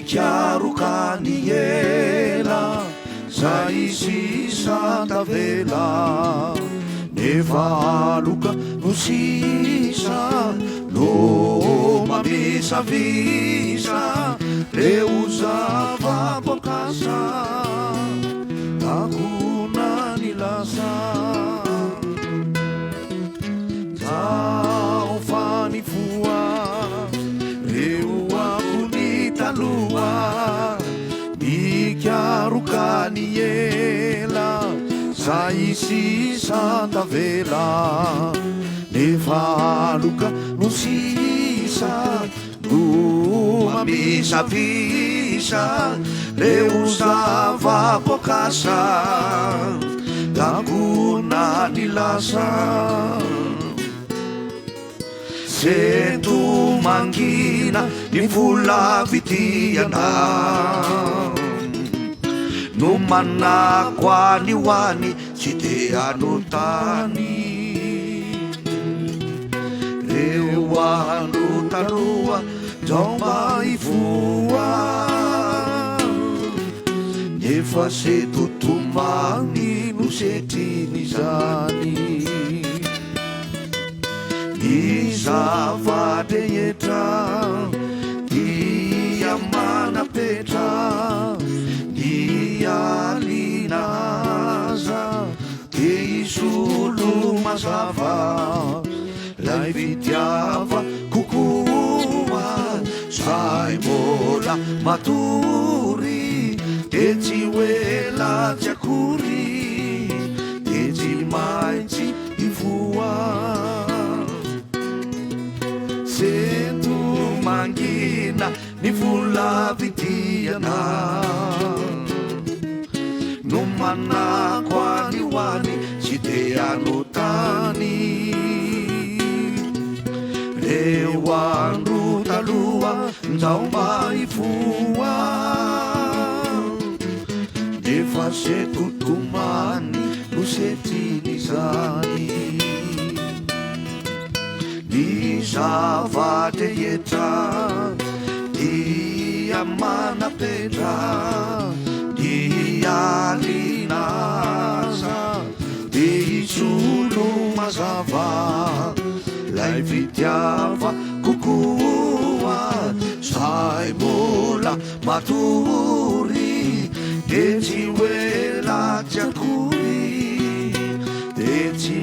mikarokany ela zay sisa tavela nefa aloka no sisa no mamisavisa leo zava-boakasa takona ny lasa zao fanifoa reo akony taloa mikarokany ela zay sisa tavela nefa aloka no sisa no mamisavisa leo zava-boakasa takona ny lasa seto mangina ny vola vidiana no manako any hoany tsy de anotany reo andro taloha zao maivoa nefa setotomany no setriny zany ny zava-drehetra dia manapetra ny alinaza de isolo mazava lay fitiava kokoa zay mbola matory de tsy hoela tsy akory de tsy maintsy ivoa seto mangina ny vola vidiana no manako any hoany tsy de anotany reo andro taloha nzao maivoa nefa setotomany no setriny zany ny zava-drehetra dia manapetra ny alinaza de isolo mazava lay fitiava kokoa zay mbola matory de tsy hoela tsy akory de tsy